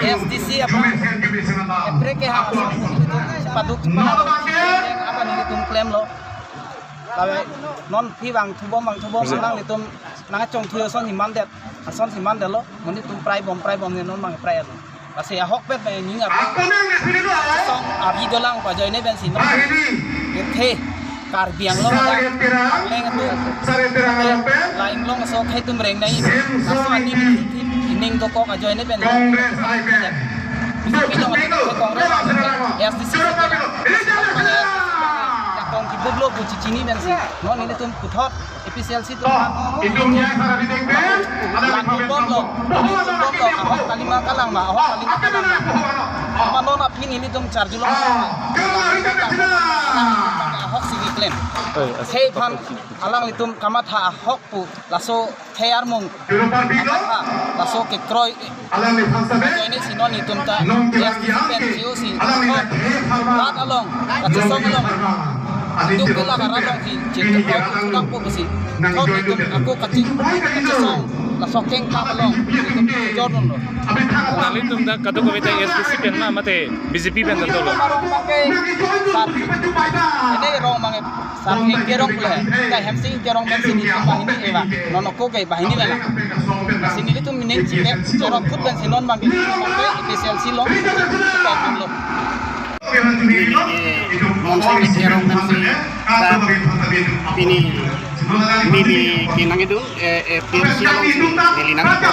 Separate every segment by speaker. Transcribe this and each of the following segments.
Speaker 1: SDC apa mereka harus paduk apa nih tum klaim lo kalau non bang tubom senang itu nang cong tuh son himan det lo muni tum prai bom nih non mang prai lo kasi ahok pet bay nyingat song abi dolang pa joy ne bensin no ke karbiang lo leng tu lain lo ngasok hai tum reng nai laso ani ning to kok aja ini bensin pilong ada ke kongres SDC kong kiboblo bu cicini bensin non ini tum puthot efisiensi tum
Speaker 2: hidungnya cara ditengkeng ada
Speaker 1: boblo ahok kalima kalang manon apin ini tum charge lo ahok sigi klaim hei pan alang litum kamatha ahok pu laso thayar mung laso ke kroy ini sinon itum ta si lat along song along itu kala garang si cinta kurang po besi kau itu aku kacing song laso keng along jordan lo
Speaker 3: Lalu tuh dah kado kau itu SDC penna mate BJP penna tuh lo.
Speaker 1: Ini rong mangi sarhing kerong pula, kayak hamsing kerong bensin itu bahini eva, nonoko kayak bahini lah. Sini itu mining cipet, kerong food bensin non mangi, mangi efisiensi lo, kayak lo.
Speaker 4: Monsi kerong bensin, ini mili kinang itu efisiensi lo, mili nang itu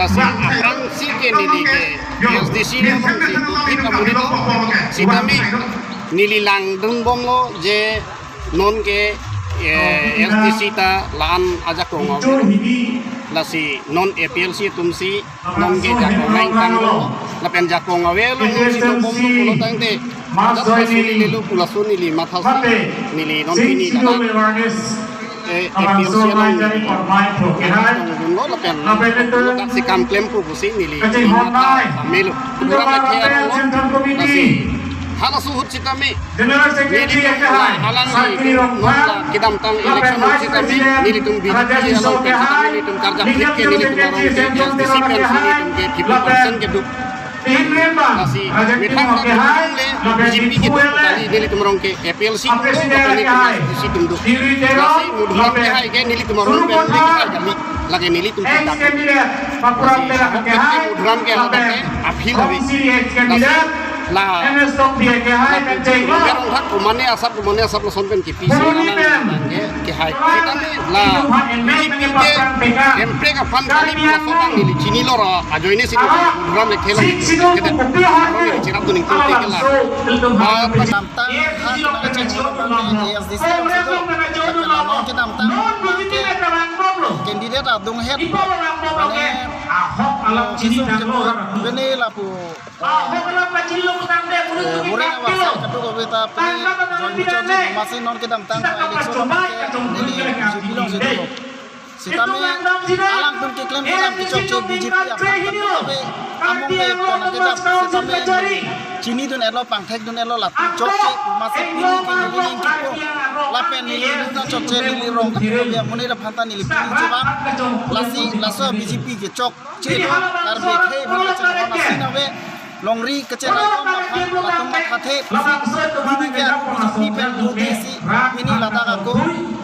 Speaker 4: lasi akan si nili ke SDC lo, si kita muni lo, si kami nili lang dun bom lo je non ke SDC ta lan aja ko ngau lasi non APLC tumsi non ke jako lain kan lo lapen jako ngawe lo si to bom lo pulo tang te nili lo pulaso nili mathasi nili non pini ta APLC lo lapen si kam claim ko busi nili melo kurang le lasi hala suhut citami nili halang kidam tang election citami nili tum BJP halang citami nili tum karja klik ke nili tum arong ke disiplin nili tum ke 50% ke du nasi mitang le BJP ke du tali nili tum arong ke APLC nili tum tum du nasi mudham ke hai ke nili tum arong ke lagi nili tum tak mudham ke lagi aphil habi lah berong hak kumane asap lo sonpen kipi ke hai kita lah empre ka fan kali pula sotang nili chini lora ajo ini sini ram le khelo kita ini chirap tuning tu tekela
Speaker 1: namtang hak change SDC ke namtang candidate adung head mane ahok sini bene lapu murid awak kadu ko beta pani join masih non kedam tang election ini bilong situ sitame alang pun ke klaim kedam kicok BJP apa tapi among ke pon kedam sitame chini dun elo pangthek dun elo lat cok masih pilih ke ini ko lapen ni dun cok ni rong ke muni ra phanta ni pilih coba laso BJP ke cok karbe khei bhalo chana masih nawe longri kecera itu latung mathathe bini ke BJP pen desi bini lata aku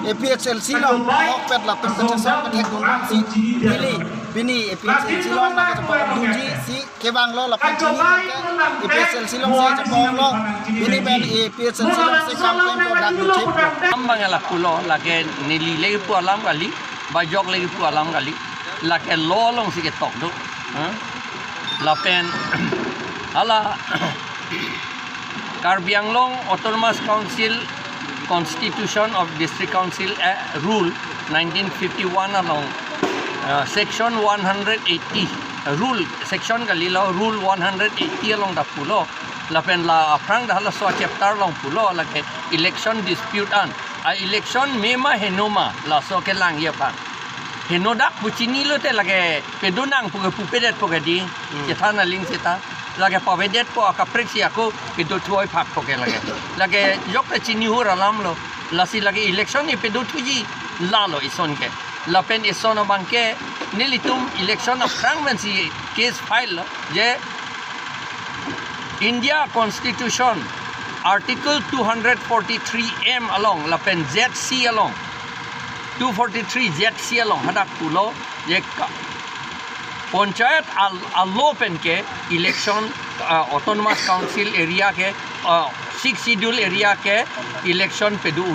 Speaker 1: APLC lo hok pet latung kecesa kathek gunung si bini APLC lo na ka duji si kebang lo lapan chini ke APLC lo si chapong lo bini pen APLC lo si kam pen ko dak chip
Speaker 5: ambang la pulo lage nili legi pu alam kali bajok legi pu alam kali lage lo long si ke tok do lapen ala Karbi Anglong Autonomous Council Constitution of District Council Rule 1951 along Section 180 Rule Section kalilo Rule 180 along da pulo lapen la aprang da hala so chapter long pulo la ke election dispute an election mema henoma la so ke lang ye pa henodak pucini lo te lage pedunang pupedet pogadi ke thana ling seta lage pavedet po ka preksi ako pedo tuoi phak poke lage yok te chini hu ralam lo lasi lage election ni pedo tuji lalo ison ke lapen ison bangke nilitum election of fragmency case file je India Constitution Article 243M along lapen ZC along 243 ZC along hadak pulo ye panchayat alopen ke election autonomous council area ke 6 schedule area ke election pedu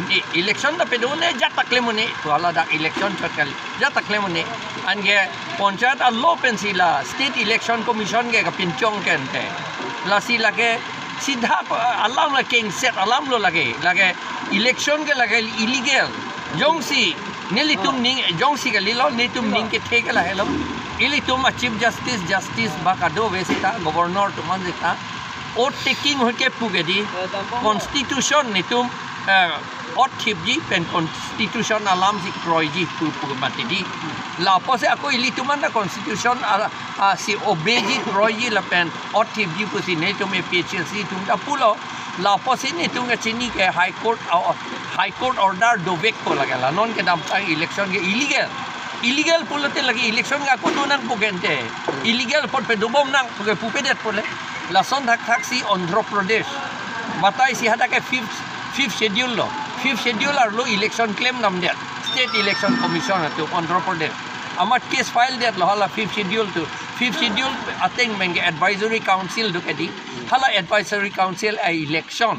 Speaker 5: election da pedu ne jatakle mune to ala dak election chakal jatakle mune ange panchayat alopen sila state election commission ke pinchong kente lasi lage सीधा अलाम लगे सेट अलाम लो लगे इलेक्शन के लगे इलीगल जोंगसी नेली तुम निंग जोंगसी के लिलो ने तुम निंग के ठेके ला हेलो इली तुम चीफ जस्टिस बाकादो वेसिता गवर्नर तुमन जेता ओ टेकिंग होके पुगेदी कॉन्स्टिट्यूशन ने तुम और ठिपजी पेन कॉन्स्टिट्यूशन अलाम सी क्रोइजी पुगमाती ला पोसे ako इली तुमन दा कॉन्स्टिट्यूशन si obeji क्रोइजी ला पेन और ठिपजी पुसी ने तुम एपीएचसी तुम दा पुलो ला पोसे ने तुम चिनी के हाई कोर्ट ऑर्डर डोवेक को लगेला नॉन के दाम इलेक्शन के इलीगल पुलते लगे इलेक्शन का को नंग पुगेंते इलीगल पर पे दुबम नंग पुगे पुपेदेत पुले ला सन थक सी आंध्र प्रदेश बताई सी हटा के फिफ्थ शेड्यूल लो इलेक्शन क्लेम नाम दे स्टेट इलेक्शन कमीशन तो आंध्र प्रदेश अमर केस फाइल दे हाला फिफ्थ शेड्यूल अटेंग मेंगे एडवाइजरी काउंसिल दुकेदी हाला एडवाइजरी काउंसिल इलेक्शन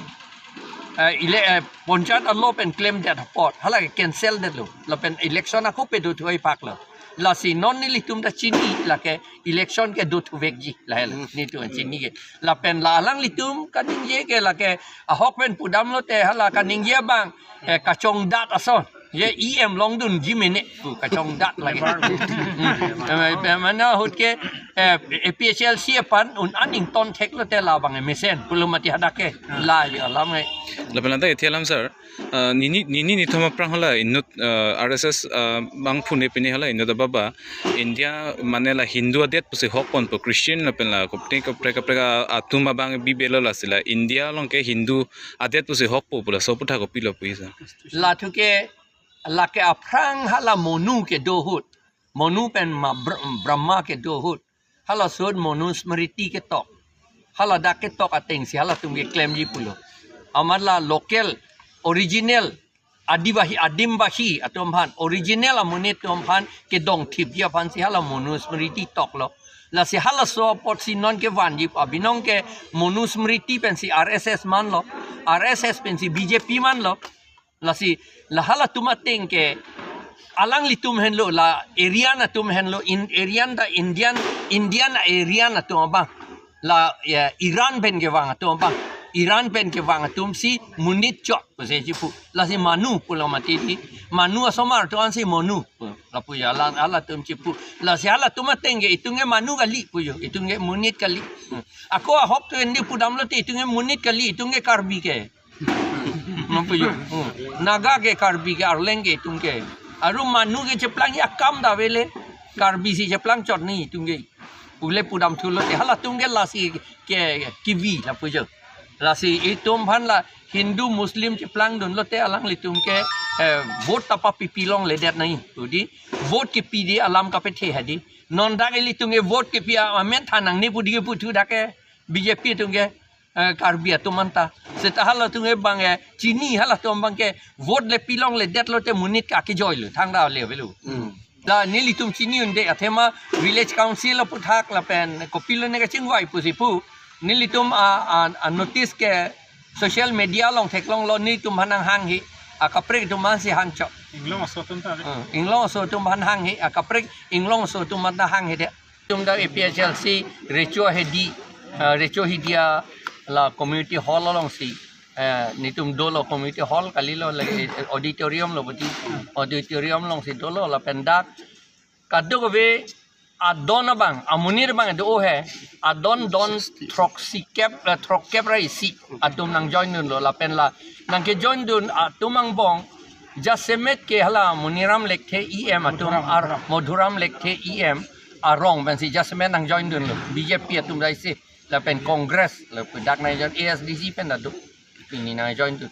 Speaker 5: पंचायत अलोपेन क्लेम दे पॉट हाला कैंसिल दे लो लपेन इलेक्शन ako पे दो थोई पाक लो लासी नॉन निली तुम दा चिनी लाके इलेक्शन के दो थुवेक जी लाहेल नी तो चिनी के लापेन लाlang लितुम kaning ye ke lake ahokpen pudam lo te hala kaning ye bang kacong dat ason ye em long dun jimene kacong dat lagi mana hut ke APHLC pan un aning ton tek lo te la bang mesen pulumati hadake la ye alam ngai
Speaker 3: Lapalanta itialam sir nini thoma prang hala inut RSS bang phune pini hala inut baba India manela Hindu adet pusi hokpon po Christian lapela kopte kapre atuma bang bibelo la sila India long ke Hindu adet pusi hokpo pula soputha ko pilo puisa
Speaker 5: la thuke lake aprang hala monu ke dohut monu pen brahma ke dohut hala sod monu smriti ke tok hala dak ke tok ateng si hala tum ke claim ji pulo amarla local original adimbahi atomhan original amune tomhan ke dong thip ya phan si hala monusmriti toklo la si hala so pot si non ke vanji abinong ke monusmriti pen si RSS man lo RSS pen si BJP man lo la si la hala tumateng ke alang litum hen lo la area na tum hen lo in area da Indian area na to ba la Iran pen ke wang to ba Iran pen ke wang tum si munit chok pose jipu la si manu pula mati di manu asomar to an si monu la puya la ala tum jipu la si ala tum tenge itunge manu kali puyo itunge munit kali ako hop to endi pudam lo te itunge munit kali itunge karbi ke mampuyo naga ke karbi ke arlenge itunge aru manu ke cheplang ya kam da vele karbi si cheplang chot ni itunge ule pudam thulo te hala tunge la si ke kiwi la puyo Lasi itum phan la Hindu Muslim cheplang dun lo te alang litum ke vote tapa pipilong ledet nai udi vote ke pidi alam ka pe the hadi non dak litum ke vote ke pia amen thanang ni pudi ke putu dake BJP tum ke karbia tumanta seta hala tum ke bang chini hala tum bang ke vote le pilong ledet lo te munit ka ke joy lu thang da le velu la ni litum chini unde athema village council puthak la pen kopilo ne ka chingwai pusi pu nilitum notice ke social media long thek long lo ni tum hanang hang hi akaprek tum man si hang chok inglong so tum han hang hi akaprek inglong so tum man hang hi de tum da APHLC recho hidia la community hall long si ni tum dolo community hall kali lo auditorium lo bati auditorium long si dolo la pendak kaddo ve adon bang amunir bang do he adon don trok cap rai si atum nang join nun lo la pen la nang ke join dun atumang bong Jasemet ke hala Muniram lekte EM atum ar Modhuram lekte EM arong ben si Jasemet nang join dun lo BJP atum dai si la pen Congress la dak na join ASDC pen adu ini nang join tu